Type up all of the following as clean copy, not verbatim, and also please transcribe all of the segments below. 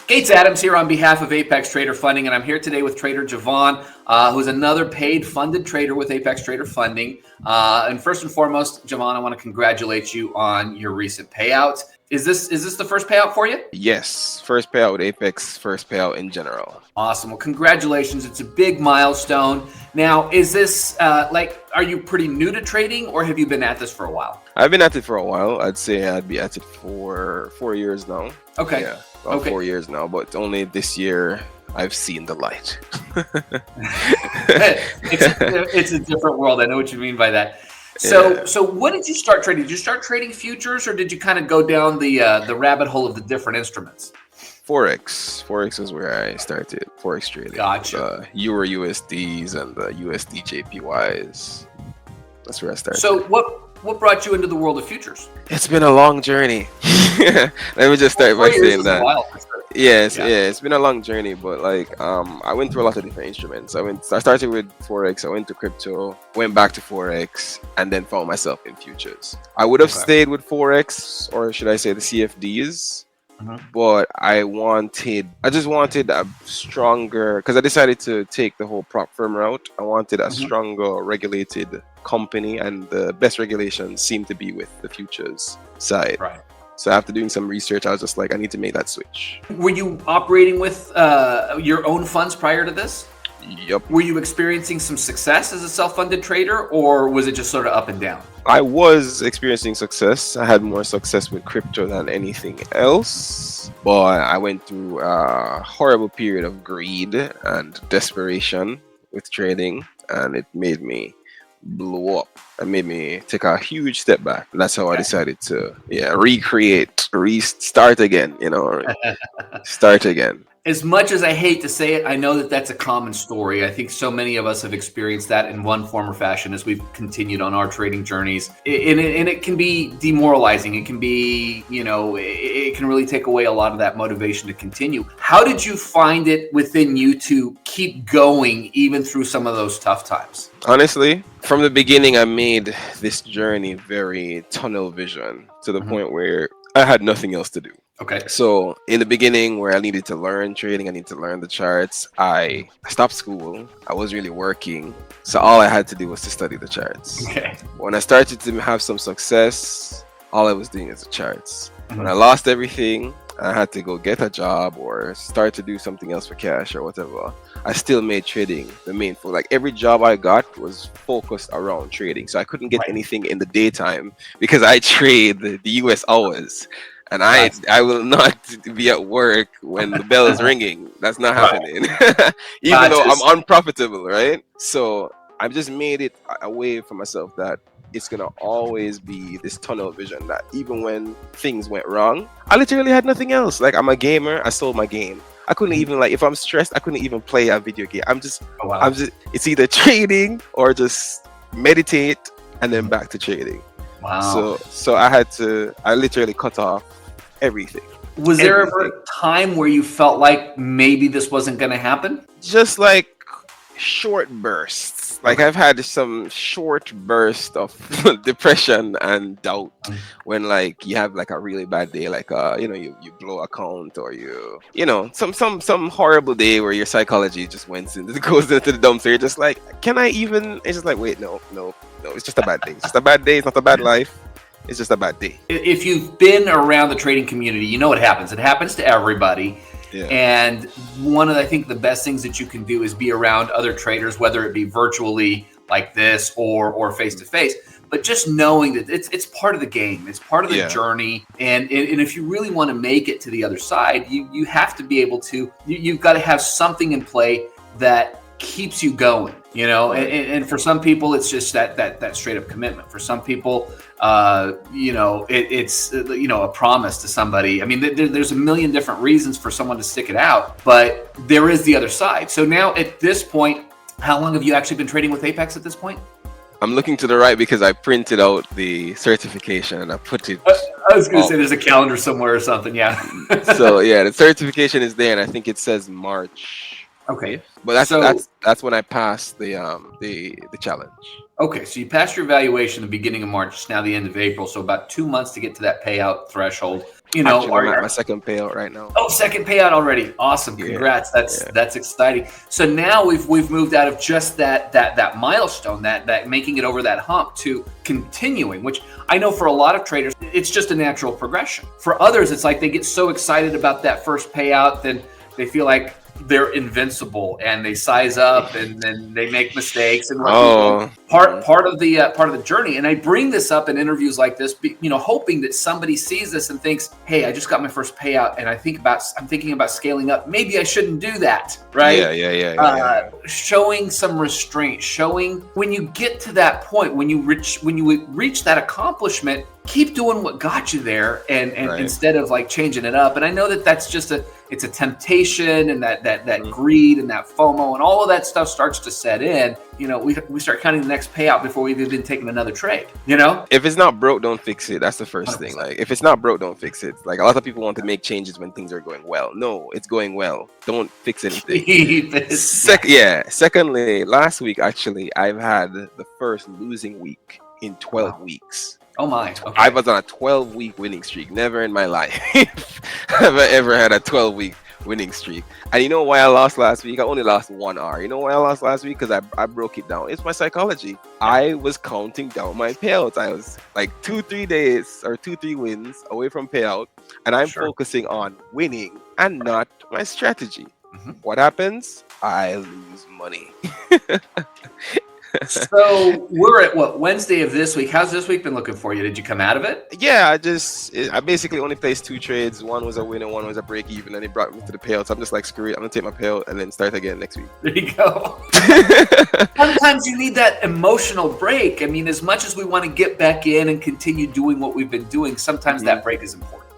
Gates Adams here on behalf of Apex Trader Funding, and I'm here today with trader Jevaughn, who's another paid funded trader with Apex Trader Funding. And first and foremost, Jevaughn, I want to congratulate you on your recent payouts. Is this the first payout for you? Yes, first payout with Apex, first payout in general. Awesome. Well, congratulations. It's a big milestone. Now, is this are you pretty new to trading, or have you been at this for a while? I've been at it for a while. I'd say I'd be at it for 4 years now. Okay. Yeah, about 4 years now, but only this year I've seen the light. It's a different world. I know what you mean by that. So when did you start trading? Did you start trading futures, or did you kind of go down the rabbit hole of the different instruments? Forex is where I started. Forex trading. Gotcha. Euro USDs and the USD JPYs. That's where I started. So what brought you into the world of futures? It's been a long journey. Let me just start by saying that. Yes, yeah, it's been a long journey, but like I went through a lot of different instruments. I started with Forex, I went to crypto, went back to Forex, and then found myself in futures. I would have stayed with Forex, or should I say the CFDs, but I just wanted a stronger, because I decided to take the whole prop firm route. I wanted a stronger regulated company, and the best regulations seem to be with the futures side. Right. So after doing some research, I was just like, I need to make that switch. Were you operating with your own funds prior to this? Yep. Were you experiencing some success as a self-funded trader, or was it just sort of up and down? I was experiencing success. I had more success with crypto than anything else. But I went through a horrible period of greed and desperation with trading, and it made me blow up and made me take a huge step back. And that's how I decided to restart again, start again. As much as I hate to say it, I know that that's a common story. I think so many of us have experienced that in one form or fashion as we've continued on our trading journeys. And it can be demoralizing. It can be, it can really take away a lot of that motivation to continue. How did you find it within you to keep going even through some of those tough times? Honestly, from the beginning, I made this journey very tunnel vision to the point where I had nothing else to do. Okay. So in the beginning, where I needed to learn trading, I needed to learn the charts, I stopped school. I was really working. So all I had to do was to study the charts. Okay. When I started to have some success, all I was doing is the charts. When I lost everything, I had to go get a job or start to do something else for cash or whatever. I still made trading the main focus. Like every job I got was focused around trading. So I couldn't get anything in the daytime because I trade the US hours. And I will not be at work when the bell is ringing. That's not happening. Even though I'm unprofitable, right? So I've just made it a way for myself that it's gonna always be this tunnel vision, that even when things went wrong, I literally had nothing else. Like, I'm a gamer, I sold my game. I couldn't even, like, if I'm stressed, I couldn't even play a video game. I'm just it's either trading or just meditate and then back to trading. Wow. So I literally cut off everything. Was there ever a time where you felt like maybe this wasn't going to happen? Just like short bursts. Like I've had some short burst of depression and doubt when like you have like a really bad day, like you blow account, or some horrible day where your psychology just goes into the dumpster. You're just like, can I even? It's just like, wait, no, it's just a bad day. It's just a bad day. It's not a bad life. It's just a bad day. If you've been around the trading community, you know what happens. It happens to everybody. Yeah. And one of, I think, the best things that you can do is be around other traders, whether it be virtually like this or face to face. But just knowing that it's part of the game, it's part of the journey, and if you really want to make it to the other side, you have to be able to. You've got to have something in play that keeps you going. And for some people, it's just that straight up commitment. For some people, it's a promise to somebody. I mean, there's a million different reasons for someone to stick it out, but there is the other side. So now at this point, how long have you actually been trading with Apex at this point? I'm looking to the right because I printed out the certification and I put it. I was going to say there's a calendar somewhere or something. Yeah. So yeah, the certification is there, and I think it says March. Okay, but that's when I passed the challenge. Okay, so you passed your evaluation the beginning of March. It's now the end of April, so about 2 months to get to that payout threshold. you know, Actually, I'm at my second payout right now. Oh, second payout already. Awesome. Congrats. That's exciting. So now we've moved out of just that milestone, that making it over that hump, to continuing, which I know for a lot of traders, it's just a natural progression. For others, it's like they get so excited about that first payout, then they feel like they're invincible and they size up and then they make mistakes and part of the journey. And I bring this up in interviews like this, you know, hoping that somebody sees this and thinks, hey, I just got my first payout and I'm thinking about scaling up. Maybe I shouldn't do that, right? Yeah. Showing some restraint, showing when you get to that point, when you reach that accomplishment, keep doing what got you there, and instead of like changing it up. And I know that that's just it's a temptation, and that greed and that FOMO and all of that stuff starts to set in. You know, we start counting the next payout before we've even taken another trade. You know, if it's not broke, don't fix it. That's the first thing. Like, if it's not broke, don't fix it. Like, a lot of people want to make changes when things are going well. No, it's going well. Don't fix anything. Secondly, last week actually, I've had the first losing week in 12 weeks. Oh my! Okay. I was on a 12-week winning streak. Never in my life have I ever had a 12-week winning streak. And you know why I lost last week? I only lost 1 hour. You know why I lost last week? Because I broke it down. It's my psychology. I was counting down my payouts. I was like 2-3 days or 2-3 wins away from payout, and I'm focusing on winning and not my strategy. What happens? I lose money. So we're at what, Wednesday of this week? How's this week been looking for you? Did you come out of it? Yeah, I basically only placed 2 trades. One was a win and one was a break even, and it brought me to the payout. So I'm just like, screw it, I'm gonna take my payout and then start again next week. There you go. Sometimes you need that emotional break. I mean, as much as we want to get back in and continue doing what we've been doing, sometimes that break is important.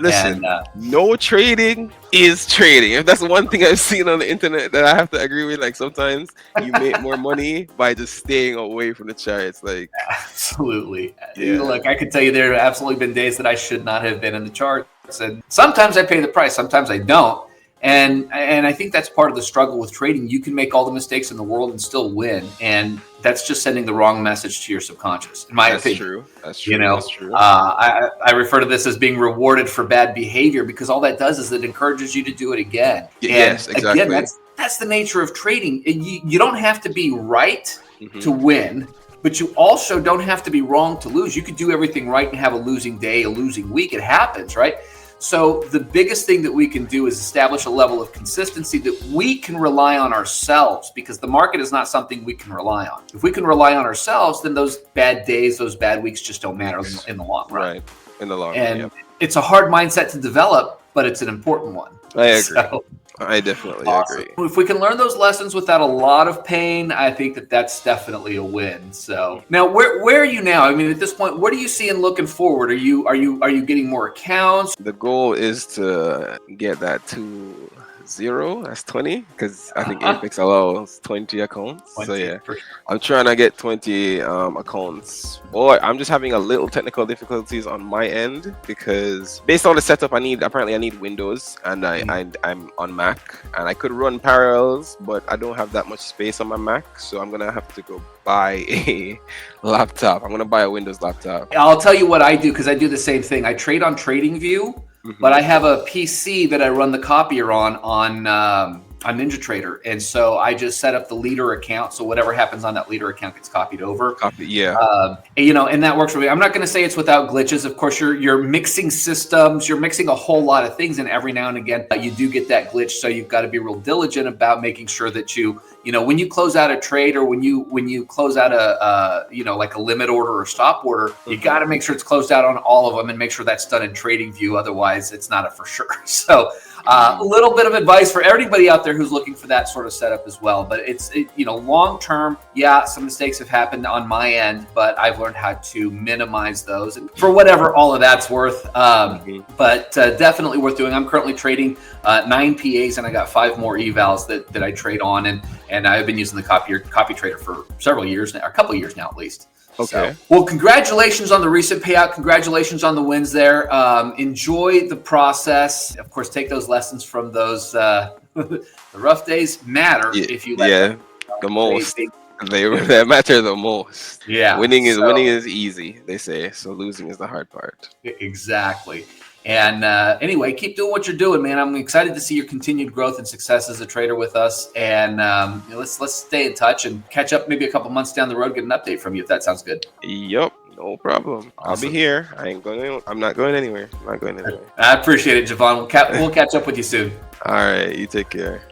Listen, no trading is trading. If that's one thing I've seen on the internet that I have to agree with, like, sometimes you make more money by just staying away from the charts. Like, absolutely. Look, I could tell you there have absolutely been days that I should not have been in the charts, and sometimes I pay the price, sometimes I don't. And I think that's part of the struggle with trading. You can make all the mistakes in the world and still win, and that's just sending the wrong message to your subconscious, in my opinion. That's true. You know, that's true. I refer to this as being rewarded for bad behavior, because all that does is it encourages you to do it again. Yes, exactly. Again, that's the nature of trading. You don't have to be right to win, but you also don't have to be wrong to lose. You could do everything right and have a losing day, a losing week. It happens, right? So the biggest thing that we can do is establish a level of consistency that we can rely on ourselves, because the market is not something we can rely on. If we can rely on ourselves, then those bad days, those bad weeks just don't matter in the long run. Right, in the long run. And it's a hard mindset to develop, but it's an important one. I agree. I definitely agree. If we can learn those lessons without a lot of pain, I think that's definitely a win. So now, where are you now? I mean, at this point, what are you seeing looking forward? Are you getting more accounts? The goal is to get that to 0. That's 20, because I think Apex allows 20 accounts. 20, so yeah, I'm trying to get 20 accounts. Boy, I'm just having a little technical difficulties on my end, because based on the setup I need Windows, and I'm on Mac, and I could run parallels, but I don't have that much space on my Mac, so I'm gonna have to go buy a laptop. I'm gonna buy a Windows laptop. I'll tell you what I do, because I do the same thing. I trade on TradingView. But I have a PC that I run the copier on NinjaTrader, and so I just set up the leader account, so whatever happens on that leader account gets copied over. You know, and that works for me. I'm not going to say it's without glitches. Of course, you're mixing systems, you're mixing a whole lot of things, and every now and again you do get that glitch. So you've got to be real diligent about making sure that you know, when you close out a trade, or when you close out a you know, like a limit order or stop order, you got to make sure it's closed out on all of them, and make sure that's done in TradingView. Otherwise, it's not a for sure. So a little bit of advice for everybody out there who's looking for that sort of setup as well. But you know, long term, some mistakes have happened on my end, but I've learned how to minimize those, and for whatever all of that's worth. But definitely worth doing. I'm currently trading 9 PAs, and I got 5 more evals that I trade on, and I've been using the copy trader for several years now, a couple of years now at least. Okay. So, well, congratulations on the recent payout. Congratulations on the wins there. Enjoy the process. Of course, take those lessons from those the rough days matter if you let them. The most. They matter the most. Yeah. Winning is easy, they say. So losing is the hard part. Exactly. And anyway, keep doing what you're doing, man. I'm excited to see your continued growth and success as a trader with us. And let's stay in touch and catch up maybe a couple months down the road, get an update from you if that sounds good. Yep, no problem. Awesome. I'll be here. I'm not going anywhere. I'm not going anywhere. I appreciate it, Jevaughn. We'll catch up with you soon. All right, you take care.